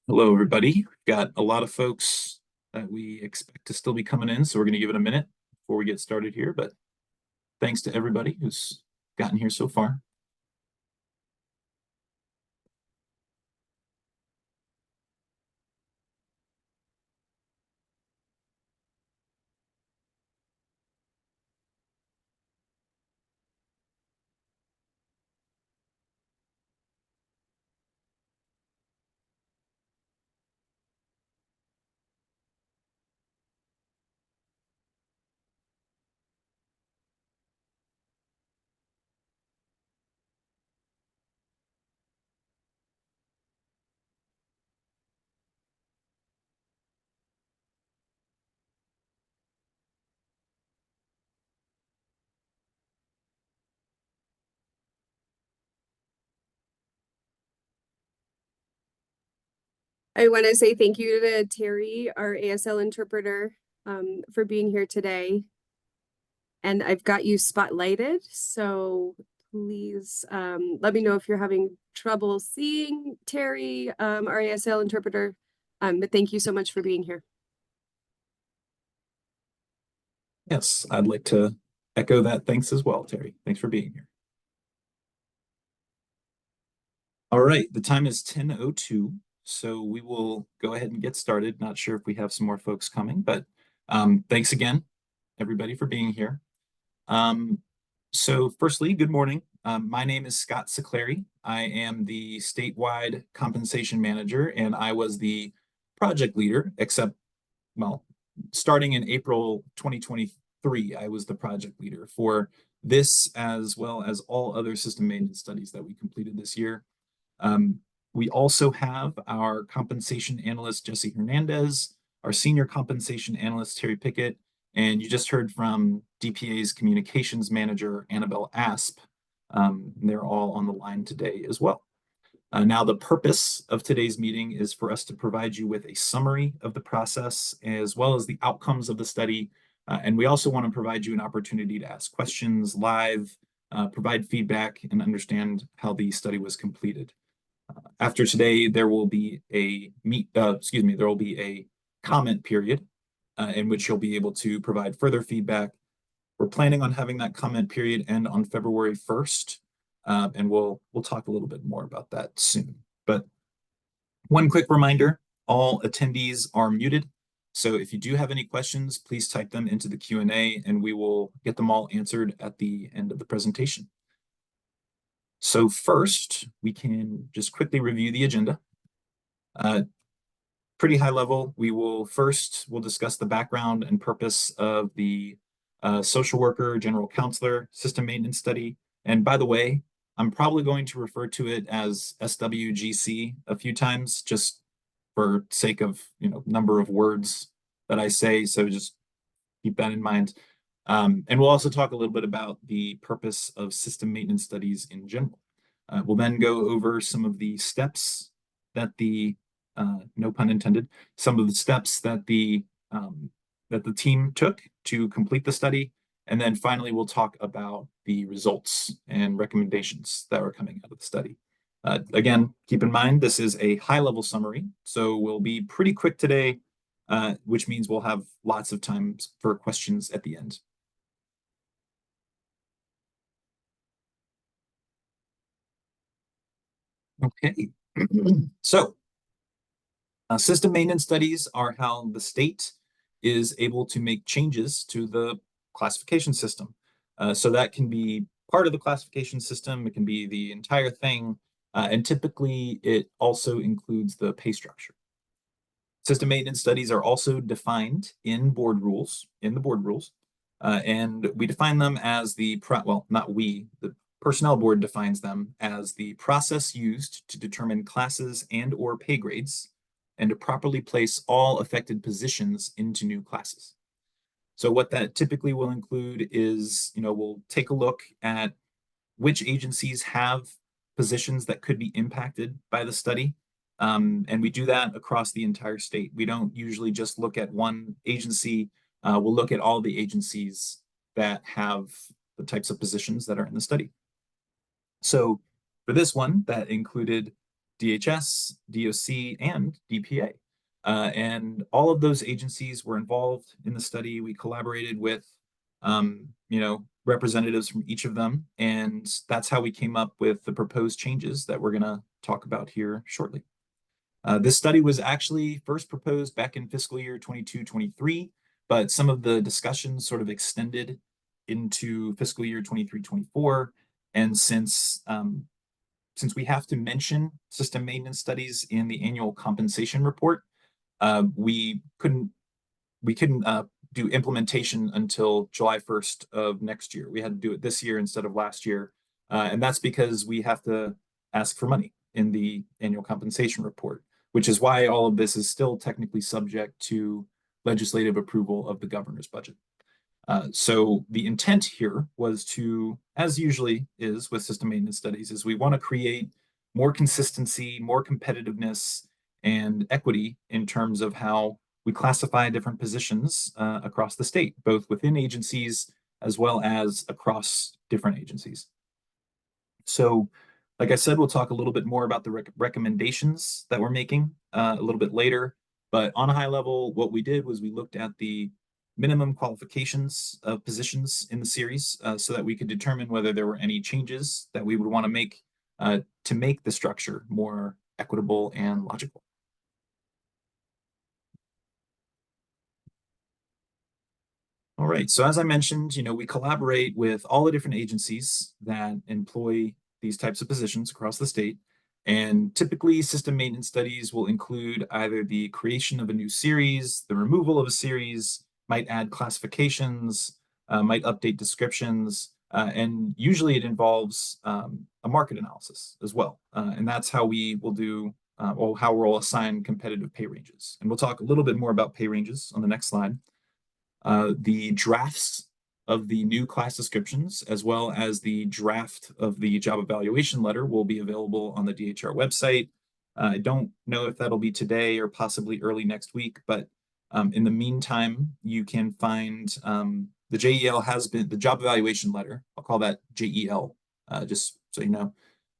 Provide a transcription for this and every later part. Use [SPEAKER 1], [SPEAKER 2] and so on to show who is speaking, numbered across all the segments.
[SPEAKER 1] Hello, everybody. We've got a lot of folks that we expect to still be coming in, so we're going to give it a minute before we get started here. But thanks to everybody who's gotten here so far.
[SPEAKER 2] I want to say thank you to Terry, our ASL interpreter, for being here today. And I've got you spotlighted, so please let me know if you're having trouble seeing Terry, our ASL interpreter. But thank you so much for being here.
[SPEAKER 1] Yes, I'd like to echo that thanks as well, Terry. Thanks for being here. All right, the time is 10:02, so we will go ahead and get started. Not sure if we have some more folks coming, but thanks again, everybody, for being here. So firstly, good morning. My name is Scott Siclari. I am the statewide compensation manager, and I was the project leader, except, well, starting in April 2023, I was the project leader for this as well as all other system maintenance studies that we completed this year. We also have our compensation analyst, Jesse Hernandez, our senior compensation analyst, Terry Pickett, and you just heard from DPA's communications manager, Annabelle Asp. They're all on the line today as well. Now, the purpose of today's meeting is for us to provide you with a summary of the process as well as the outcomes of the study. And we also want to provide you an opportunity to ask questions live, provide feedback, and understand how the study was completed. After today, there will be a comment period in which you'll be able to provide further feedback. We're planning on having that comment period end on February 1st, and we'll talk a little bit more about that soon. But one quick reminder, all attendees are muted. So if you do have any questions, please type them into the Q&A and we will get them all answered at the end of the presentation. So first, we can just quickly review the agenda. Pretty high level, we'll discuss the background and purpose of the social worker, general counselor, system maintenance study. And by the way, I'm probably going to refer to it as SWGC a few times, just for sake of number of words that I say. So just keep that in mind. And we'll also talk a little bit about the purpose of system maintenance studies in general. We'll then go over some of the steps that no pun intended, some of the steps that the team took to complete the study. And then finally, we'll talk about the results and recommendations that are coming out of the study. Again, keep in mind, this is a high-level summary, so we'll be pretty quick today, which means we'll have lots of time for questions at the end. Okay, so system maintenance studies are how the state is able to make changes to the classification system. So that can be part of the classification system, it can be the entire thing, and typically it also includes the pay structure. System maintenance studies are also defined in the board rules, and we define them as the personnel board defines them as the process used to determine classes and or pay grades and to properly place all affected positions into new classes. So what that typically will include is, we'll take a look at which agencies have positions that could be impacted by the study. And we do that across the entire state. We don't usually just look at one agency. We'll look at all the agencies that have the types of positions that are in the study. So for this one, that included DHS, DOC, and DPA. And all of those agencies were involved in the study. We collaborated with, representatives from each of them, and that's how we came up with the proposed changes that we're going to talk about here shortly. This study was actually first proposed back in fiscal year 22-23, but some of the discussions sort of extended into fiscal year 23-24. And since we have to mention system maintenance studies in the annual compensation report, we couldn't do implementation until July 1st of next year. We had to do it this year instead of last year. And that's because we have to ask for money in the annual compensation report, which is why all of this is still technically subject to legislative approval of the governor's budget. So the intent here was to, as usually is with system maintenance studies, is we want to create more consistency, more competitiveness, and equity in terms of how we classify different positions across the state, both within agencies as well as across different agencies. So, like I said, we'll talk a little bit more about the recommendations that we're making a little bit later. But on a high level, what we did was we looked at the minimum qualifications of positions in the series so that we could determine whether there were any changes that we would want to make the structure more equitable and logical. All right, so as I mentioned, we collaborate with all the different agencies that employ these types of positions across the state. And typically, system maintenance studies will include either the creation of a new series, the removal of a series, might add classifications, might update descriptions, and usually it involves a market analysis as well. And that's how we will do, how we'll assign competitive pay ranges. And we'll talk a little bit more about pay ranges on the next slide. The drafts of the new class descriptions, as well as the draft of the job evaluation letter, will be available on the DHR website. I don't know if that'll be today or possibly early next week, but in the meantime, you can find the JEL has been, the job evaluation letter, I'll call that JEL, just so you know,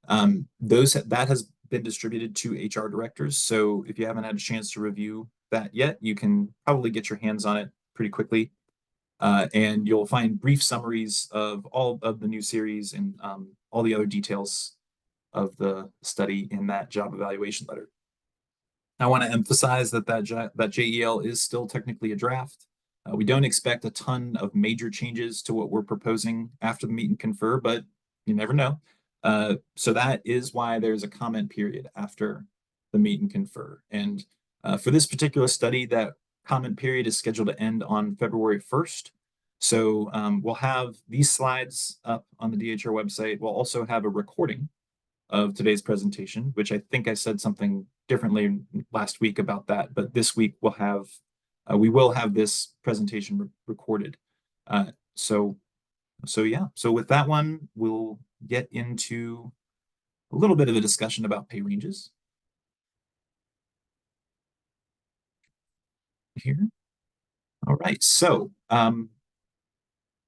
[SPEAKER 1] that has been distributed to HR directors. So if you haven't had a chance to review that yet, you can probably get your hands on it pretty quickly. And you'll find brief summaries of all of the new series and all the other details of the study in that job evaluation letter. I want to emphasize that JEL is still technically a draft. We don't expect a ton of major changes to what we're proposing after the meet and confer, but you never know. So that is why there's a comment period after the meet and confer. And for this particular study, that comment period is scheduled to end on February 1st. So we'll have these slides up on the DHR website. We'll also have a recording of today's presentation, which I think I said something differently last week about that, but this week we will have this presentation recorded. So yeah, so with that one, we'll get into a little bit of a discussion about pay ranges here. All right, so in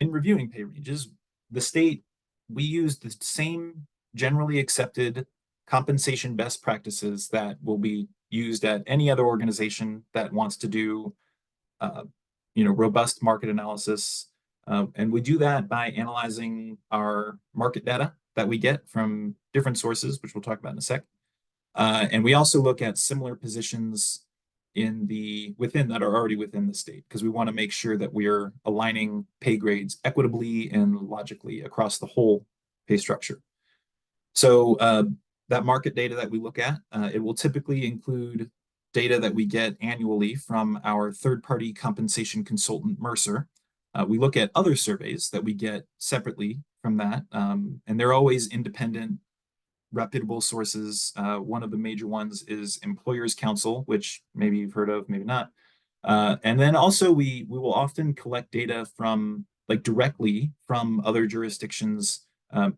[SPEAKER 1] reviewing pay ranges, we use the same generally accepted compensation best practices that will be used at any other organization that wants to do, robust market analysis. And we do that by analyzing our market data that we get from different sources, which we'll talk about in a sec. And we also look at similar positions that are already within the state, because we want to make sure that we're aligning pay grades equitably and logically across the whole pay structure. So that market data that we look at, it will typically include data that we get annually from our third-party compensation consultant, Mercer. We look at other surveys that we get separately from that, and they're always independent, reputable sources. One of the major ones is Employers Council, which maybe you've heard of, maybe not. And then also we will often collect data directly from other jurisdictions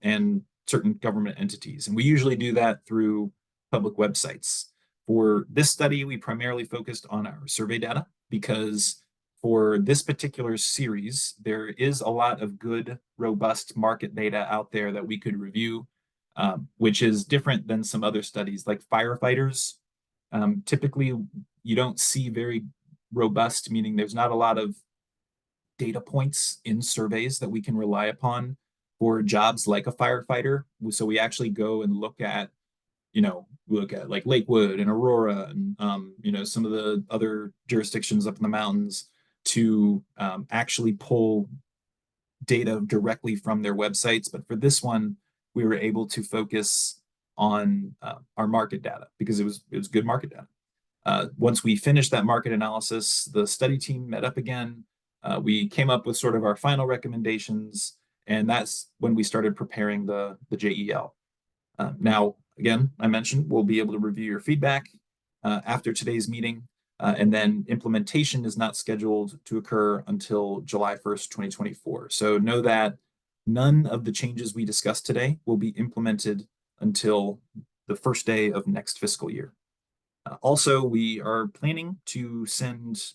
[SPEAKER 1] and certain government entities. And we usually do that through public websites. For this study, we primarily focused on our survey data because for this particular series, there is a lot of good, robust market data out there that we could review. which is different than some other studies like firefighters. Typically, you don't see very robust, meaning there's not a lot of data points in surveys that we can rely upon for jobs like a firefighter. So we actually go and look at, like Lakewood and Aurora and, some of the other jurisdictions up in the mountains to actually pull data directly from their websites. But for this one, we were able to focus on our market data because it was good market data. Once we finished that market analysis, the study team met up again. We came up with sort of our final recommendations, and that's when we started preparing the JEL. Now, again, I mentioned we'll be able to review your feedback after today's meeting, and then implementation is not scheduled to occur until July 1st, 2024. So know that none of the changes we discussed today will be implemented until the first day of next fiscal year. Also, we are planning to send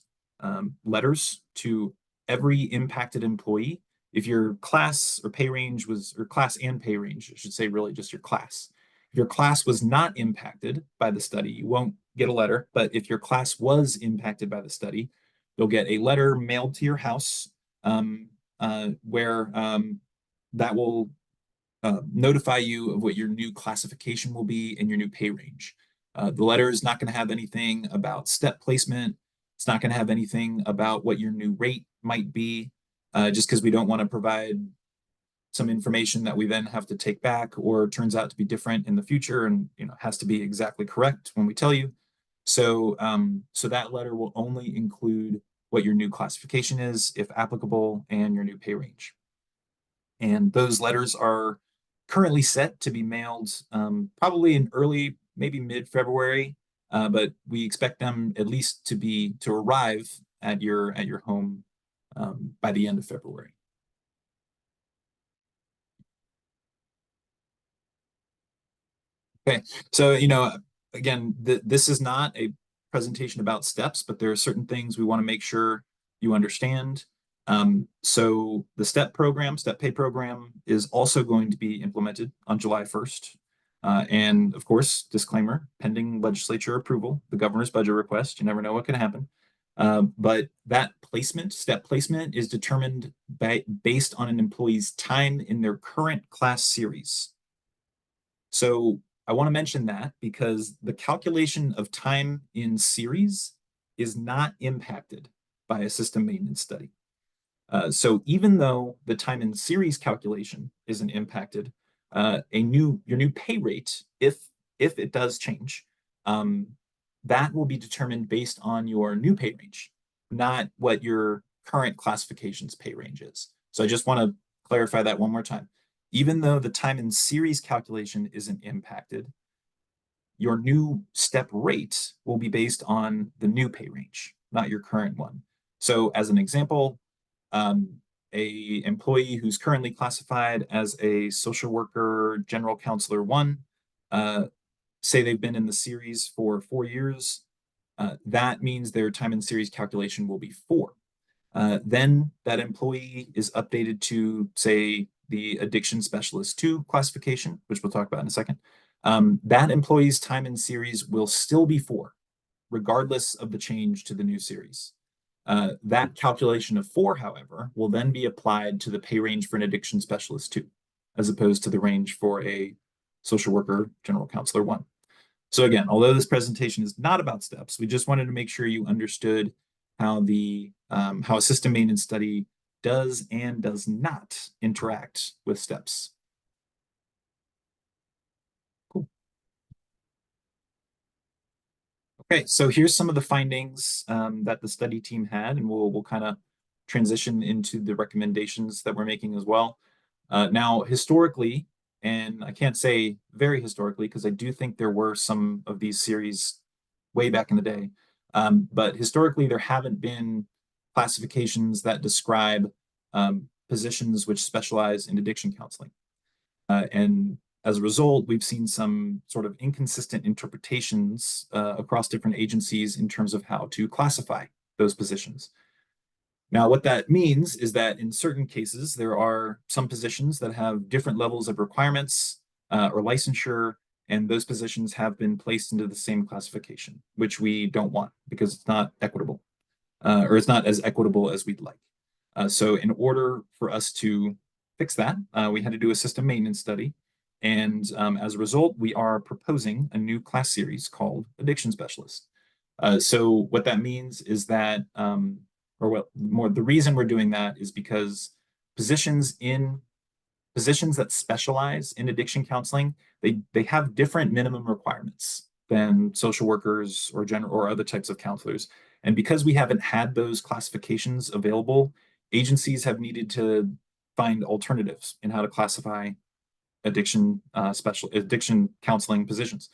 [SPEAKER 1] letters to every impacted employee. If your class or pay range was, or class and pay range, I should say really just your class. If your class was not impacted by the study, you won't get a letter, but if your class was impacted by the study, you'll get a letter mailed to your house where that will notify you of what your new classification will be and your new pay range. The letter is not going to have anything about step placement. It's not going to have anything about what your new rate might be, just because we don't want to provide some information that we then have to take back or turns out to be different in the future and has to be exactly correct when we tell you. So, so that letter will only include what your new classification is, if applicable, and your new pay range. And those letters are currently set to be mailed probably in early, maybe mid-February, but we expect them at least to arrive at your home by the end of February. Okay, so again, this is not a presentation about steps, but there are certain things we want to make sure you understand. So the step pay program is also going to be implemented on July 1st. And of course, disclaimer, pending legislature approval, the governor's budget request, you never know what can happen. But that step placement is determined based on an employee's time in their current class series. So I want to mention that because the calculation of time in series is not impacted by a system maintenance study. So even though the time in series calculation isn't impacted, your new pay rate, if it does change, that will be determined based on your new pay range, not what your current classification's pay range is. So I just want to clarify that one more time. Even though the time in series calculation isn't impacted, your new step rate will be based on the new pay range, not your current one. So as an example, a employee who's currently classified as a social worker general counselor 1, say they've been in the series for 4 years, that means their time in series calculation will be 4. Then that employee is updated to, say, the addiction specialist 2 classification, which we'll talk about in a second. That employee's time in series will still be 4, regardless of the change to the new series. That calculation of 4, however, will then be applied to the pay range for an addiction specialist 2, as opposed to the range for a social worker general counselor 1. So again, although this presentation is not about steps, we just wanted to make sure you understood how how a system maintenance study does and does not interact with steps. Cool. Okay, so here's some of the findings that the study team had, and we'll kind of transition into the recommendations that we're making as well. Now, historically, and I can't say very historically because I do think there were some of these series way back in the day, but historically there haven't been classifications that describe positions which specialize in addiction counseling. And as a result, we've seen some sort of inconsistent interpretations across different agencies in terms of how to classify those positions. Now, what that means is that in certain cases, there are some positions that have different levels of requirements or licensure, and those positions have been placed into the same classification, which we don't want because it's not equitable, or it's not as equitable as we'd like. So in order for us to fix that, we had to do a system maintenance study. And as a result, we are proposing a new class series called Addiction Specialist. So what that means is that, or what more, the reason we're doing that is because positions that specialize in addiction counseling, they have different minimum requirements than social workers or general or other types of counselors. And because we haven't had those classifications available, agencies have needed to find alternatives in how to classify addiction counseling positions.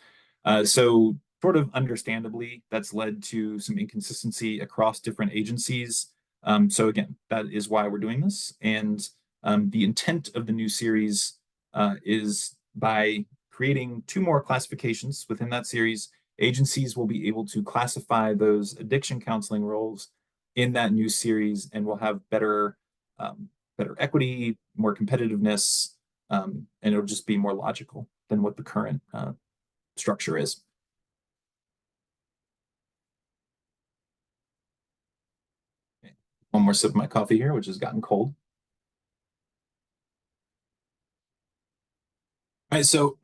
[SPEAKER 1] So sort of understandably, that's led to some inconsistency across different agencies. So again, that is why we're doing this. And the intent of the new series is by creating 2 more classifications within that series, agencies will be able to classify those addiction counseling roles in that new series, and will have better equity, more competitiveness, and it'll just be more logical than what the current structure is. Okay. One more sip of my coffee here, which has gotten cold. All right, so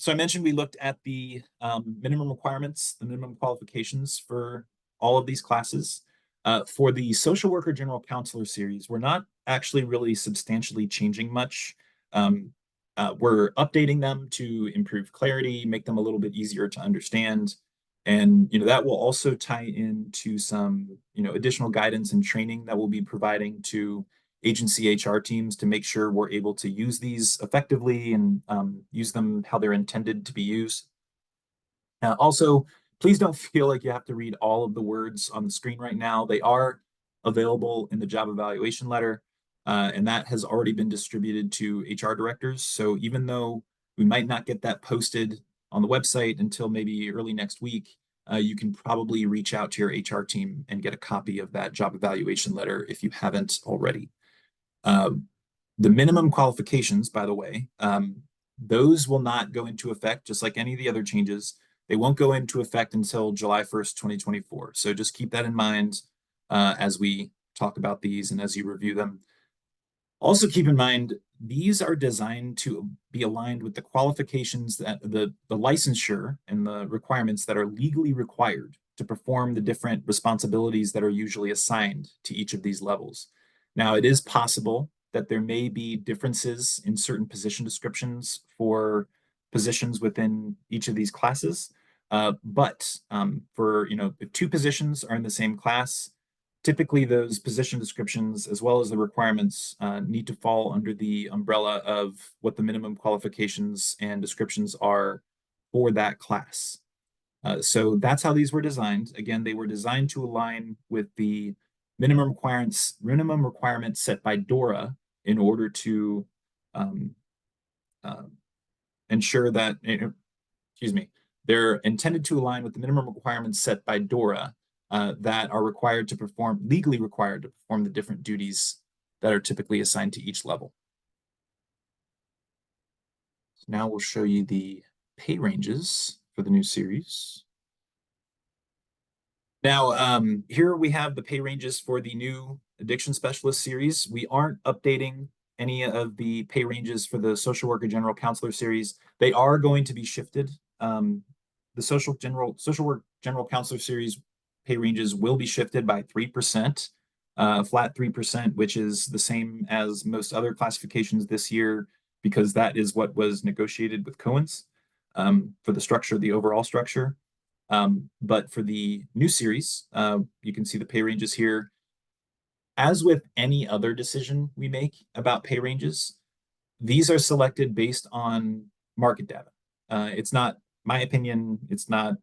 [SPEAKER 1] I mentioned we looked at the minimum requirements, the minimum qualifications for all of these classes. For the social worker general counselor series, we're not actually really substantially changing much. We're updating them to improve clarity, make them a little bit easier to understand. And that will also tie into some additional guidance and training that we'll be providing to agency HR teams to make sure we're able to use these effectively and use them how they're intended to be used. Also, please don't feel like you have to read all of the words on the screen right now. They are available in the job evaluation letter, and that has already been distributed to HR directors. So even though we might not get that posted on the website until maybe early next week, you can probably reach out to your HR team and get a copy of that job evaluation letter if you haven't already. The minimum qualifications, by the way, those will not go into effect, just like any of the other changes. They won't go into effect until July 1st, 2024. So just keep that in mind as we talk about these and as you review them. Also keep in mind, these are designed to be aligned with the qualifications that the licensure and the requirements that are legally required to perform the different responsibilities that are usually assigned to each of these levels. Now, it is possible that there may be differences in certain position descriptions for positions within each of these classes. But for, if 2 positions are in the same class, typically those position descriptions, as well as the requirements, need to fall under the umbrella of what the minimum qualifications and descriptions are for that class. So that's how these were designed. Again, they were designed to align with the minimum requirements set by DORA in order to ensure that, excuse me, they're intended to align with the minimum requirements set by DORA that are legally required to perform the different duties that are typically assigned to each level. So now we'll show you the pay ranges for the new series. Now, here we have the pay ranges for the new Addiction Specialist series. We aren't updating any of the pay ranges for the Social Worker General Counselor series. They are going to be shifted. The Social Work General Counselor series pay ranges will be shifted by 3%, flat 3%, which is the same as most other classifications this year, because that is what was negotiated with Cohen's for the structure, the overall structure. But for the new series, you can see the pay ranges here. As with any other decision we make about pay ranges, these are selected based on market data. It's not my opinion. It's not,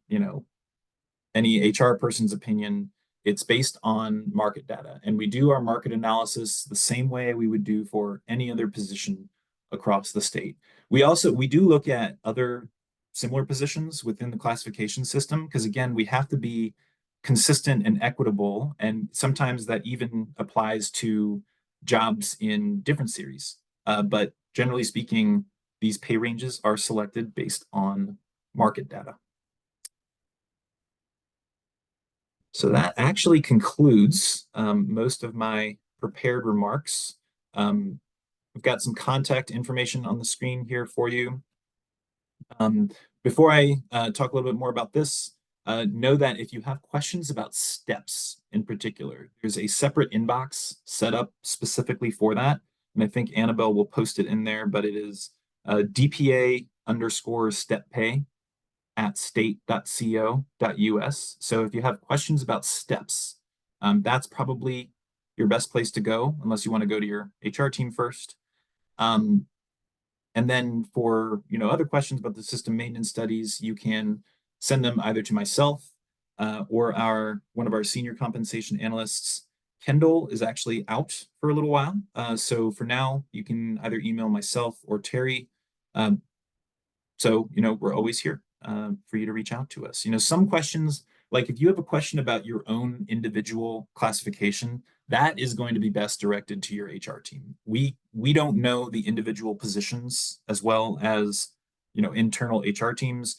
[SPEAKER 1] any HR person's opinion. It's based on market data. And we do our market analysis the same way we would do for any other position across the state. We do look at other similar positions within the classification system, because again, we have to be consistent and equitable. And sometimes that even applies to jobs in different series. But generally speaking, these pay ranges are selected based on market data. So that actually concludes most of my prepared remarks. We've got some contact information on the screen here for you. Before I talk a little bit more about this, know that if you have questions about steps in particular, there's a separate inbox set up specifically for that. And I think Annabelle will post it in there, but it is DPA_StepPay@state.co.us. So if you have questions about steps, that's probably your best place to go, unless you want to go to your HR team first. And then for other questions about the system maintenance studies, you can send them either to myself or one of our senior compensation analysts. Kendall is actually out for a little while. So for now, you can either email myself or Terry. So we're always here for you to reach out to us. Some questions, like if you have a question about your own individual classification, that is going to be best directed to your HR team. We don't know the individual positions as well as internal HR teams.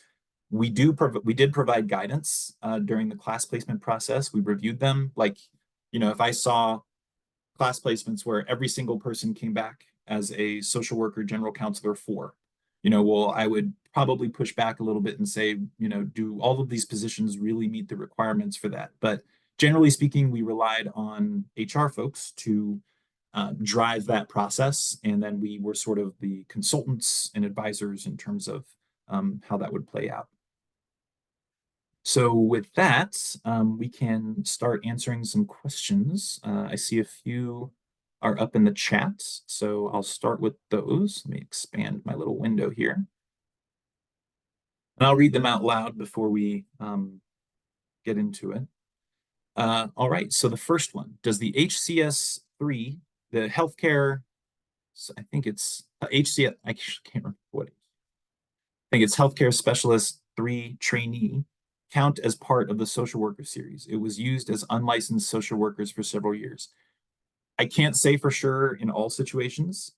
[SPEAKER 1] We did provide guidance during the class placement process. We reviewed them. Like, if I saw class placements where every single person came back as a social worker general counselor 4, well, I would probably push back a little bit and say, do all of these positions really meet the requirements for that? But generally speaking, we relied on HR folks to drive that process. And then we were sort of the consultants and advisors in terms of how that would play out. So with that, we can start answering some questions. I see a few are up in the chat, so I'll start with those. Let me expand my little window here. And I'll read them out loud before we get into it. All right, so the first one, does the HCS3, the healthcare, I think it's HCS, I can't remember what it is. I think it's Healthcare Specialist 3 trainee, count as part of the social worker series? It was used as unlicensed social workers for several years. I can't say for sure in all situations.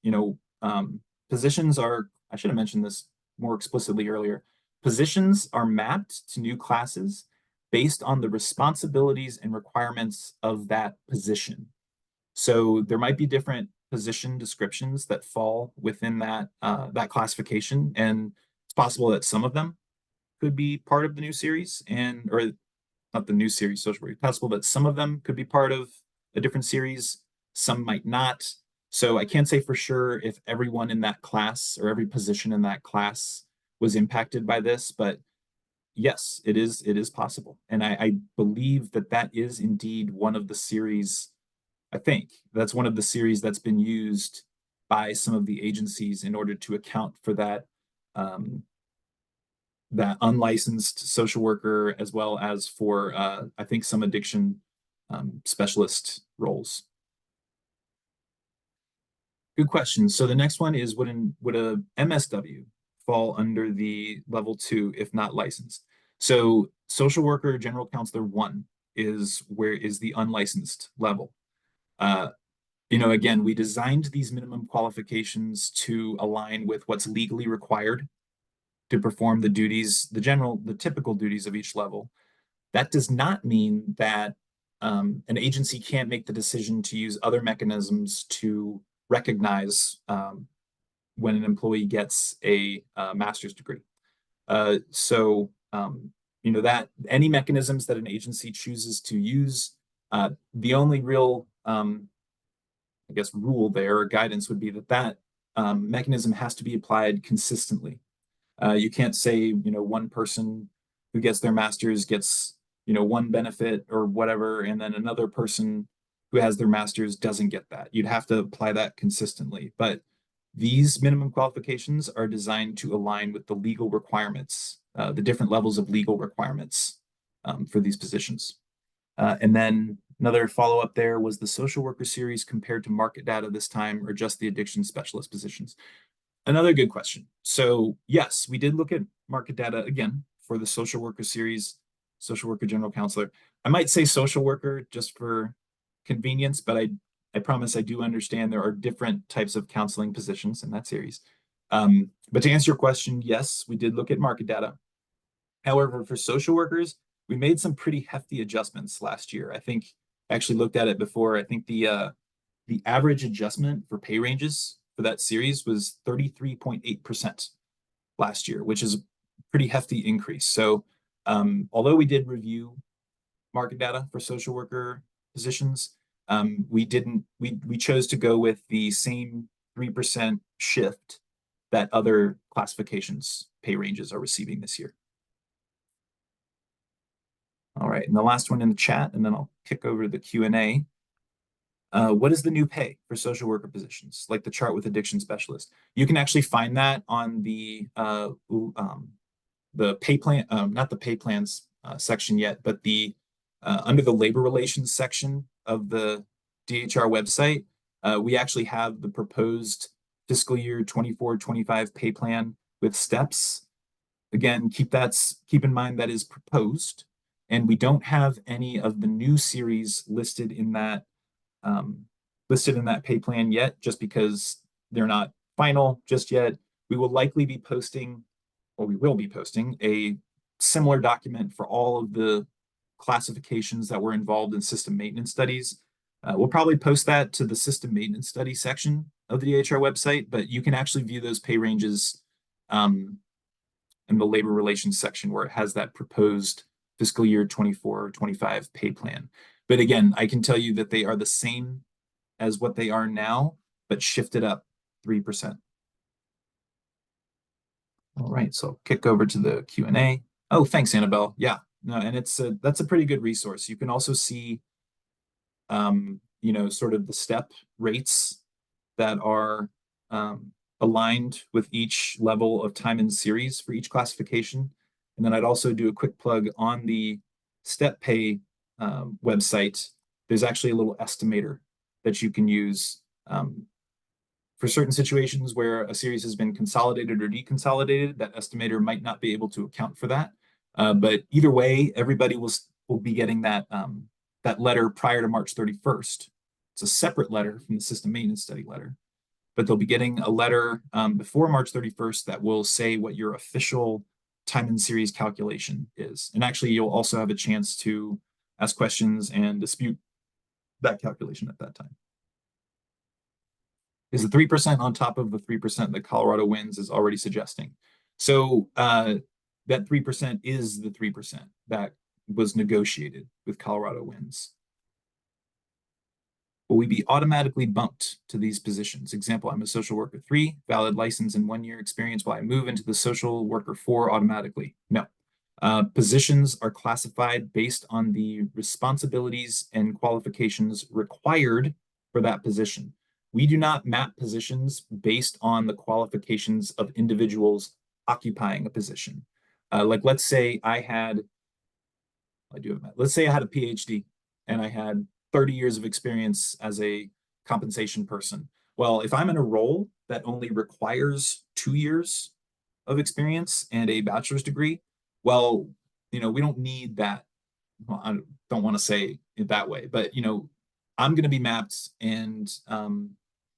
[SPEAKER 1] Positions are, I should have mentioned this more explicitly earlier, positions are mapped to new classes based on the responsibilities and requirements of that position. So there might be different position descriptions that fall within that classification, and it's possible that some of them could be part of the new series, or not the new series social work. It's possible that some of them could be part of a different series, some might not. So I can't say for sure if everyone in that class or every position in that class was impacted by this, but yes, it is possible. And I believe that is indeed one of the series. I think that's one of the series that's been used by some of the agencies in order to account for that that unlicensed social worker, as well as for I think some addiction specialist roles. Good question. So the next one is, would a MSW fall under the level 2 if not licensed? So social worker general counselor 1 is the unlicensed level. Again, we designed these minimum qualifications to align with what's legally required to perform the duties, the typical duties of each level. That does not mean that an agency can't make the decision to use other mechanisms to recognize when an employee gets a master's degree. So that any mechanisms that an agency chooses to use, the only real, I guess, rule there or guidance would be that mechanism has to be applied consistently. You can't say, one person who gets their master's gets, one benefit or whatever, and then another person who has their master's doesn't get that. You'd have to apply that consistently. But these minimum qualifications are designed to align with the legal requirements, the different levels of legal requirements for these positions. And then another follow-up there was the social worker series compared to market data this time, or just the addiction specialist positions? Another good question. So yes, we did look at market data again for the social worker series, social worker general counselor. I might say social worker just for convenience, but I promise I do understand there are different types of counseling positions in that series. But to answer your question, yes, we did look at market data. However, for social workers, we made some pretty hefty adjustments last year. I think I actually looked at it before. I think the average adjustment for pay ranges for that series was 33.8% last year, which is a pretty hefty increase. So although we did review market data for social worker positions, we chose to go with the same 3% shift that other classifications pay ranges are receiving this year. All right, and the last one in the chat, and then I'll kick over to the Q&A. What is the new pay for social worker positions, like the chart with addiction specialist? You can actually find that on the pay plan, not the pay plans section yet, but the under the labor relations section of the DHR website. We actually have the proposed fiscal year 24-25 pay plan with steps. Again, keep in mind that is proposed, and we don't have any of the new series listed in that pay plan yet, just because they're not final just yet. We will likely be posting, or we will be posting, a similar document for all of the classifications that were involved in system maintenance studies. We'll probably post that to the system maintenance study section of the DHR website, but you can actually view those pay ranges in the labor relations section where it has that proposed fiscal year 24-25 pay plan. But again, I can tell you that they are the same as what they are now, but shifted up 3%. All right, so I'll kick over to the Q&A. Oh, thanks, Annabelle. Yeah, no, and that's a pretty good resource. You can also see, sort of the step rates that are aligned with each level of time in series for each classification. And then I'd also do a quick plug on the step pay website. There's actually a little estimator that you can use for certain situations where a series has been consolidated or deconsolidated. That estimator might not be able to account for that. But either way, everybody will be getting that letter prior to March 31st. It's a separate letter from the system maintenance study letter, but they'll be getting a letter before March 31st that will say what your official time in series calculation is. And actually, you'll also have a chance to ask questions and dispute that calculation at that time. Is the 3% on top of the 3% that Colorado wins is already suggesting. So that 3% is the 3% that was negotiated with Colorado wins. Will we be automatically bumped to these positions? Example, I'm a social worker 3, valid license and 1 year experience. Will I move into the social worker 4 automatically? No. Positions are classified based on the responsibilities and qualifications required for that position. We do not map positions based on the qualifications of individuals occupying a position. Like let's say I had a PhD and I had 30 years of experience as a compensation person. Well, if I'm in a role that only requires 2 years of experience and a bachelor's degree, well, we don't need that. Well, I don't want to say it that way, but I'm going to be mapped and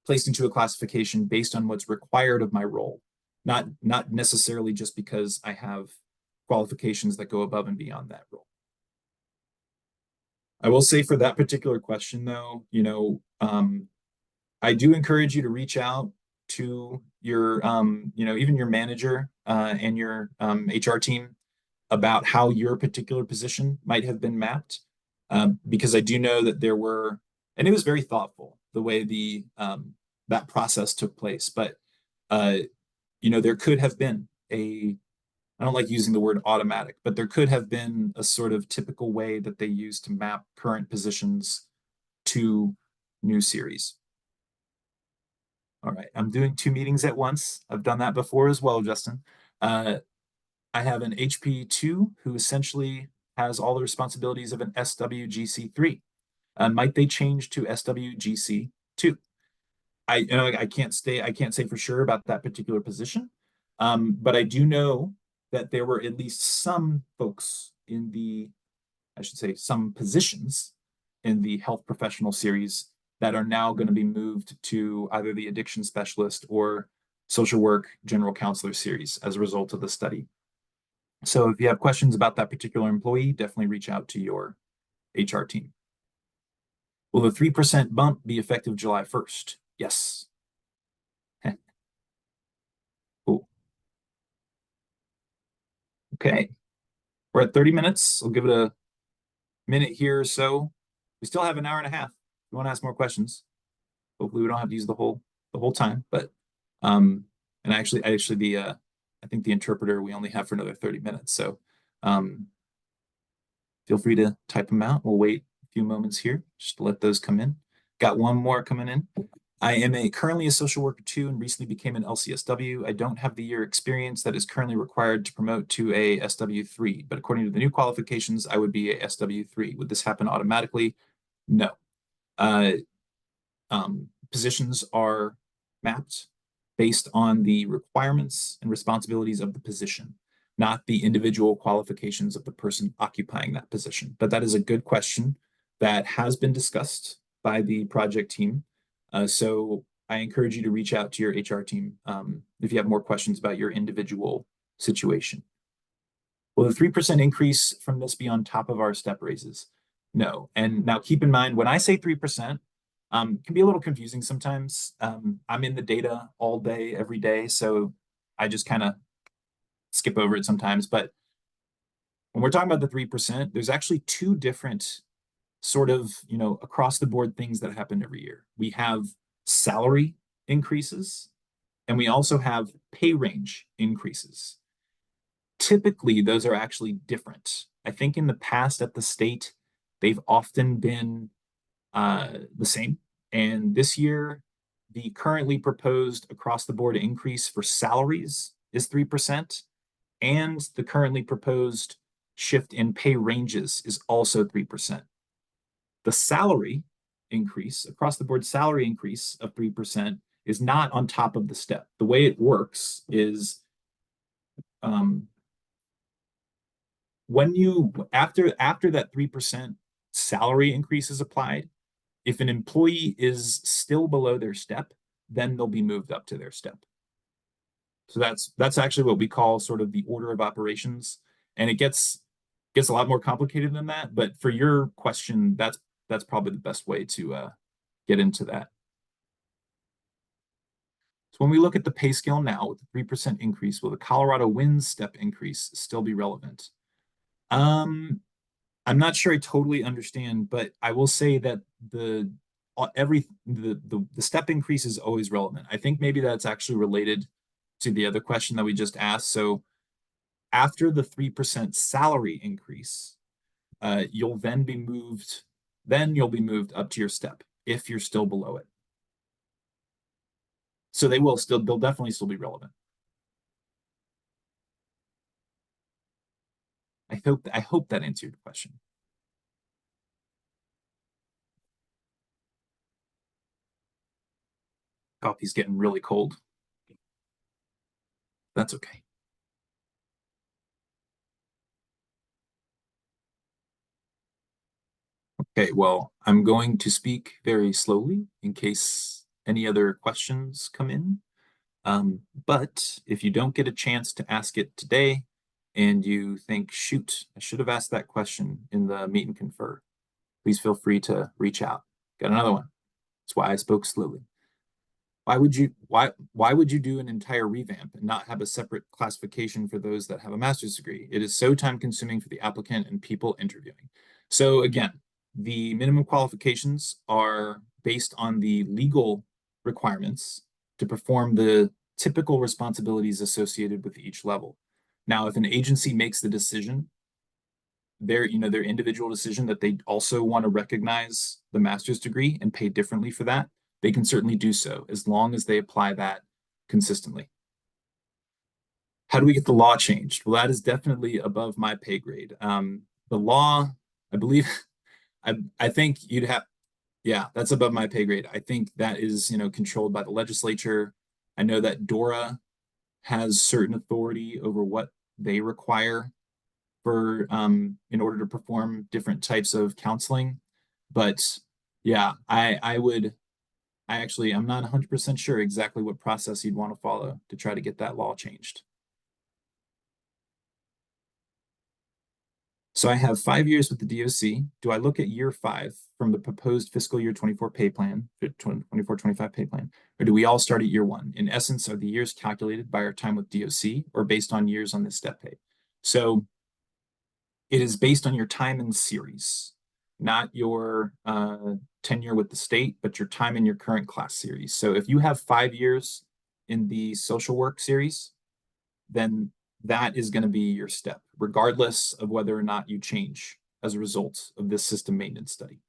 [SPEAKER 1] placed into a classification based on what's required of my role, not necessarily just because I have qualifications that go above and beyond that role. I will say for that particular question, though, I do encourage you to reach out to your, even your manager and your HR team about how your particular position might have been mapped, because I do know that there were, and it was very thoughtful the way that process took place. But there could have been I don't like using the word automatic, but there could have been a sort of typical way that they use to map current positions to new series. All right, I'm doing 2 meetings at once. I've done that before as well, Justin. I have an HP2 who essentially has all the responsibilities of an SWGC3. Might they change to SWGC2? I can't say for sure about that particular position, but I do know that there were at least some folks some positions in the health professional series that are now going to be moved to either the addiction specialist or social work general counselor series as a result of the study. So if you have questions about that particular employee, definitely reach out to your HR team. Will the 3% bump be effective July 1st? Yes. Cool. Okay. We're at 30 minutes. I'll give it a minute here or so. We still have an hour and a half. If you want to ask more questions, hopefully we don't have to use the whole time. But and actually the I think the interpreter we only have for another 30 minutes. So feel free to type them out. We'll wait a few moments here just to let those come in. Got one more coming in. I am currently a social worker 2 and recently became an LCSW. I don't have the year experience that is currently required to promote to a SW3, but according to the new qualifications, I would be a SW3. Would this happen automatically? No. Uh, Positions are mapped based on the requirements and responsibilities of the position, not the individual qualifications of the person occupying that position. But that is a good question that has been discussed by the project team. So I encourage you to reach out to your HR team if you have more questions about your individual situation. Will the 3% increase from this be on top of our step raises? No. And now keep in mind, when I say 3%, can be a little confusing sometimes. I'm in the data all day, every day, so I just kind of skip over it sometimes. But when we're talking about the 3%, there's actually two different sort of, across the board things that happen every year. We have salary increases, and we also have pay range increases. Typically, those are actually different. I think in the past at the state, they've often been the same. And this year, the currently proposed across the board increase for salaries is 3%, and the currently proposed shift in pay ranges is also 3%. The salary increase, across the board salary increase of 3%, is not on top of the step. The way it works is when you after that 3% salary increase is applied, if an employee is still below their step, then they'll be moved up to their step. So that's actually what we call sort of the order of operations, and it gets a lot more complicated than that. But for your question, that's probably the best way to get into that. So when we look at the pay scale now with the 3% increase, will the Colorado wins step increase still be relevant? I'm not sure I totally understand, but I will say that the step increase is always relevant. I think maybe that's actually related to the other question that we just asked. So after the 3% salary increase, you'll be moved up to your step if you're still below it. So they'll definitely still be relevant. I hope that answered your question. Coffee's getting really cold. That's okay. Okay, well, I'm going to speak very slowly in case any other questions come in. But if you don't get a chance to ask it today and you think, shoot, I should have asked that question in the meet and confer, please feel free to reach out. Got another one. That's why I spoke slowly. Why would you do an entire revamp and not have a separate classification for those that have a master's degree? It is so time consuming for the applicant and people interviewing. So again, the minimum qualifications are based on the legal requirements to perform the typical responsibilities associated with each level. Now, if an agency makes the decision, their individual decision that they also want to recognize the master's degree and pay differently for that, they can certainly do so as long as they apply that consistently. How do we get the law changed? Well, that is definitely above my pay grade. The law, I believe, I think you'd have, yeah, that's above my pay grade. I think that is, controlled by the legislature. I know that DORA has certain authority over what they require for in order to perform different types of counseling. But yeah, I would I'm not 100% sure exactly what process you'd want to follow to try to get that law changed. So I have 5 years with the DOC. Do I look at year 5 from the proposed fiscal year 24 pay plan, 24-25 pay plan, or do we all start at year 1? In essence, are the years calculated by our time with DOC or based on years on this step pay? So it is based on your time in series, not your tenure with the state, but your time in your current class series. So if you have 5 years in the social work series, then that is going to be your step, regardless of whether or not you change as a result of this system maintenance study.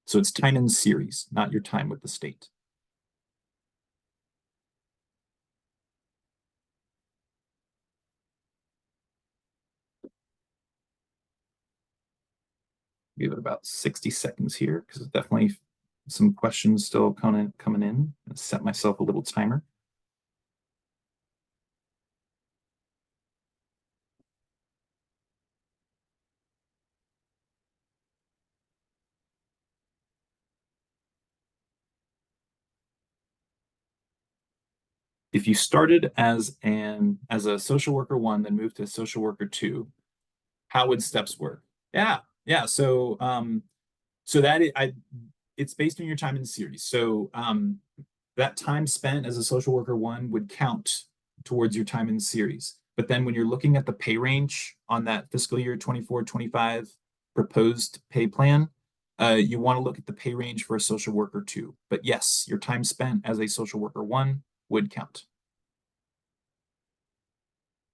[SPEAKER 1] So it's time in series, not your time with the state. Give it about 60 seconds here because there's definitely some questions still coming in. I'll set myself a little timer. If you started as a social worker 1, then moved to social worker 2, how would steps work? Yeah, yeah. So it's based on your time in the series. So that time spent as a social worker 1 would count towards your time in the series. But then when you're looking at the pay range on that fiscal year 24-25 proposed pay plan, you want to look at the pay range for a social worker 2. But yes, your time spent as a social worker 1 would count.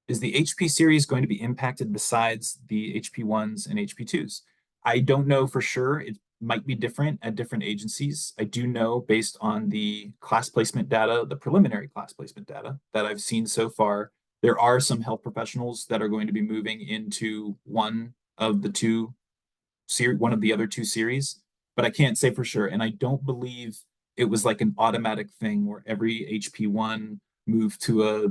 [SPEAKER 1] Is the HP series going to be impacted besides the HP1s and HP2s? I don't know for sure. It might be different at different agencies. I do know based on the class placement data, the preliminary class placement data that I've seen so far, there are some health professionals that are going to be moving into one of the other two series, but I can't say for sure. And I don't believe it was like an automatic thing where every HP1 moved to a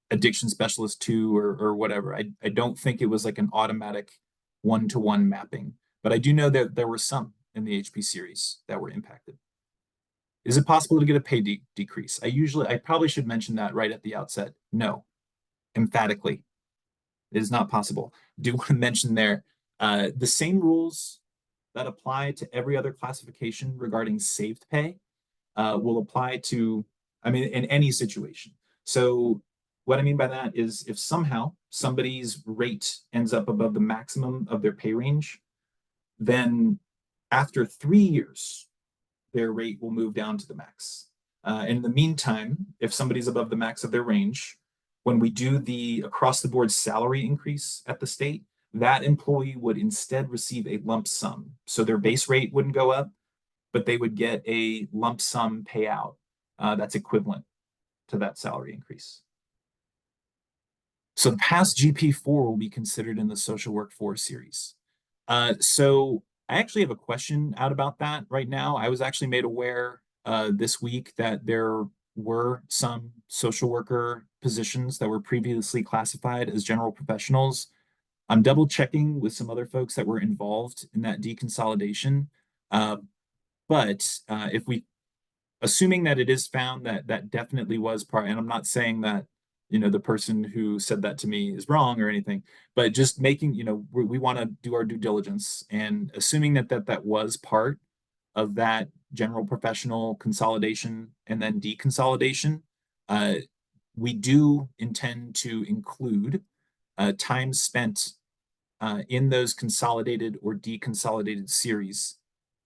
[SPEAKER 1] addiction specialist 2 or whatever. I don't think it was like an automatic one-to-one mapping, but I do know that there were some in the HP series that were impacted. Is it possible to get a pay decrease? I probably should mention that right at the outset. No, emphatically, it is not possible. Do want to mention there the same rules that apply to every other classification regarding saved pay will apply to, I mean, in any situation. So what I mean by that is if somehow somebody's rate ends up above the maximum of their pay range, then after 3 years, their rate will move down to the max. In the meantime, if somebody's above the max of their range, when we do the across the board salary increase at the state, that employee would instead receive a lump sum. So their base rate wouldn't go up, but they would get a lump sum payout that's equivalent to that salary increase. So the past GP4 will be considered in the social work 4 series. So I actually have a question out about that right now. I was actually made aware this week that there were some social worker positions that were previously classified as general professionals. I'm double checking with some other folks that were involved in that deconsolidation. But if we assuming that it is found that that definitely was part, and I'm not saying that the person who said that to me is wrong or anything, but just making we want to do our due diligence and assuming that was part of that general professional consolidation and then deconsolidation. uh, we do intend to include time spent in those consolidated or deconsolidated series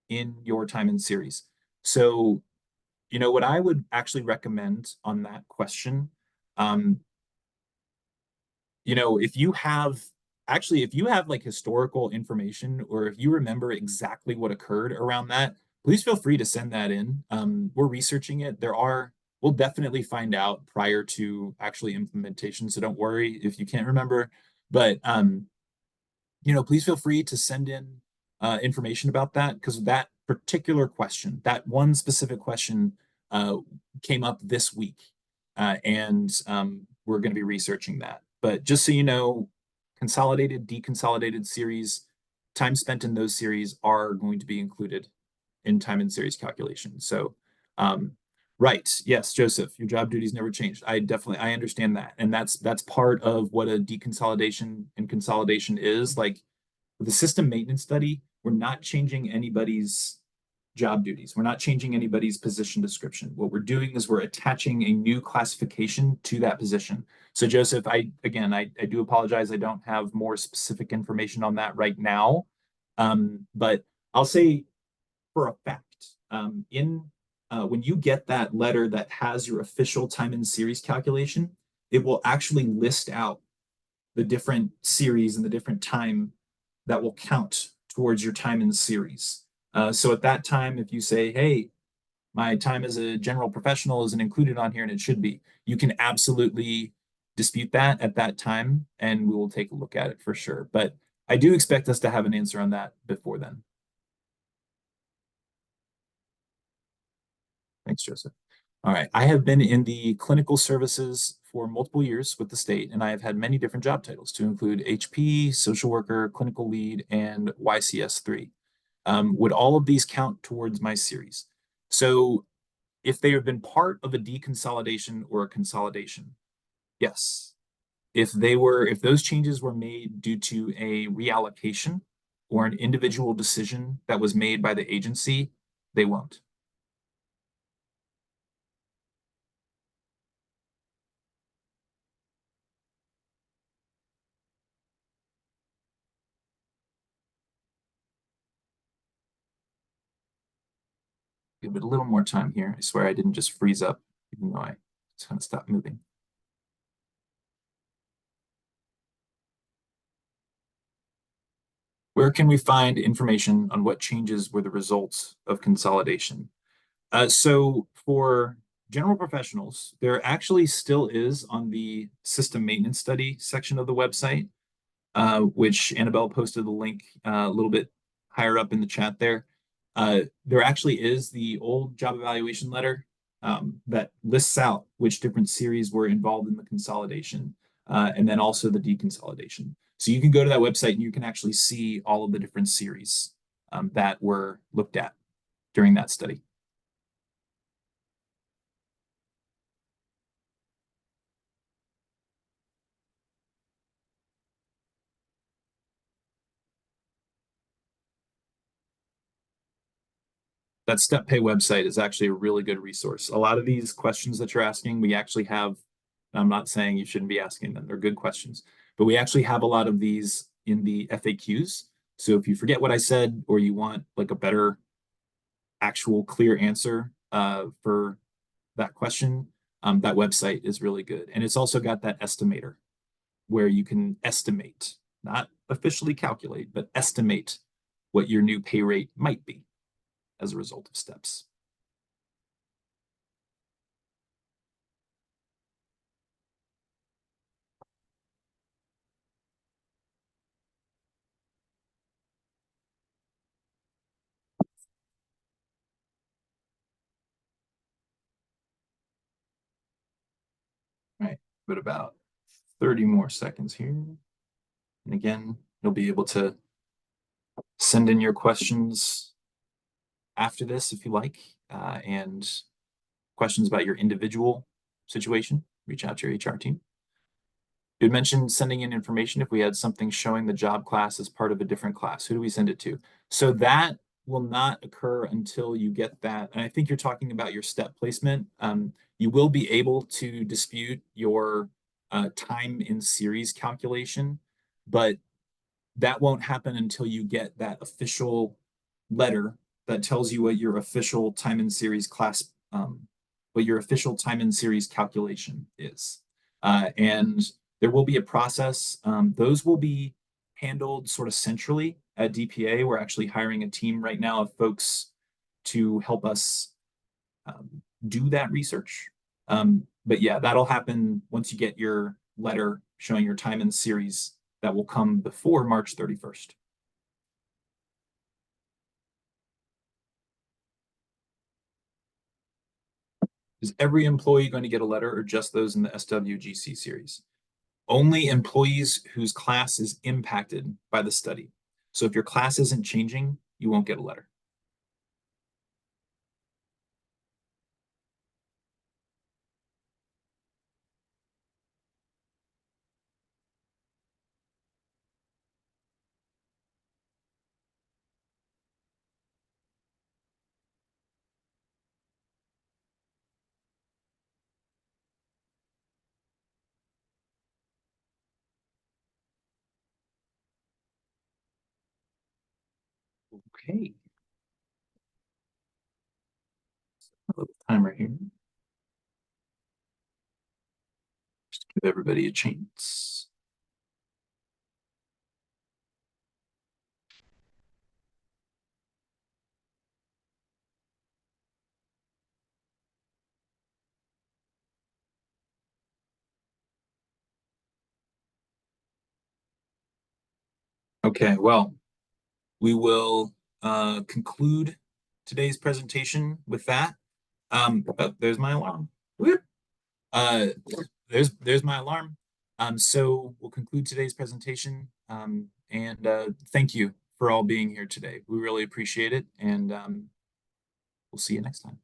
[SPEAKER 1] in your time in series. So what I would actually recommend on that question, um, if you have like historical information or if you remember exactly what occurred around that, please feel free to send that in. We're researching it. We'll definitely find out prior to actually implementation. So don't worry if you can't remember, but please feel free to send in information about that because that particular question, that one specific question, came up this week, and we're going to be researching that. But just so you know, consolidated, deconsolidated series, time spent in those series are going to be included in time and series calculation. So, right, yes, Joseph, your job duties never changed. I understand that, and that's part of what a deconsolidation and consolidation is. Like with the system maintenance study, we're not changing anybody's job duties. We're not changing anybody's position description. What we're doing is we're attaching a new classification to that position. So Joseph, I do apologize. I don't have more specific information on that right now. But I'll say for a fact, in when you get that letter that has your official time and series calculation, it will actually list out the different series and the different time that will count towards your time in series. So at that time, if you say, hey, my time as a general professional isn't included on here and it should be, you can absolutely dispute that at that time and we will take a look at it for sure. But I do expect us to have an answer on that before then. Thanks, Joseph. All right. I have been in the clinical services for multiple years with the state, and I have had many different job titles to include HP, social worker, clinical lead, and YCS3. Would all of these count towards my series? So if they have been part of a deconsolidation or a consolidation, yes. If those changes were made due to a reallocation or an individual decision that was made by the agency, they won't. Give it a little more time here. I swear I didn't just freeze up, even though I just kind of stopped moving. Where can we find information on what changes were the results of consolidation? So for general professionals, there actually still is on the system maintenance study section of the website, which Annabelle posted the link a little bit higher up in the chat there. There actually is the old job evaluation letter that lists out which different series were involved in the consolidation and then also the deconsolidation. So you can go to that website and you can actually see all of the different series that were looked at during that study. That step pay website is actually a really good resource. A lot of these questions that you're asking, we actually have, I'm not saying you shouldn't be asking them, they're good questions, but we actually have a lot of these in the FAQs. So if you forget what I said, or you want like a better actual clear answer for that question, that website is really good. And it's also got that estimator where you can estimate, not officially calculate, but estimate what your new pay rate might be as a result of steps. All right, but about 30 more seconds here. And again, you'll be able to send in your questions after this if you like, and questions about your individual situation, reach out to your HR team. You had mentioned sending in information if we had something showing the job class as part of a different class. Who do we send it to? So that will not occur until you get that. And I think you're talking about your step placement. You will be able to dispute your time in series calculation, but that won't happen until you get that official letter that tells you what your official time in series class, what your official time in series calculation is. And there will be a process. Those will be handled sort of centrally at DPA. We're actually hiring a team right now of folks to help us do that research. But yeah, that'll happen once you get your letter showing your time in series that will come before March 31st. Is every employee going to get a letter or just those in the SWGC series? Only employees whose class is impacted by the study. So if your class isn't changing, you won't get a letter. Okay. A little timer here. Just give everybody a chance. Okay, well, we will conclude today's presentation with that. Oh, there's my alarm. Whoop. Uh, there's my alarm. So we'll conclude today's presentation. And thank you for all being here today. We really appreciate it, and we'll see you next time.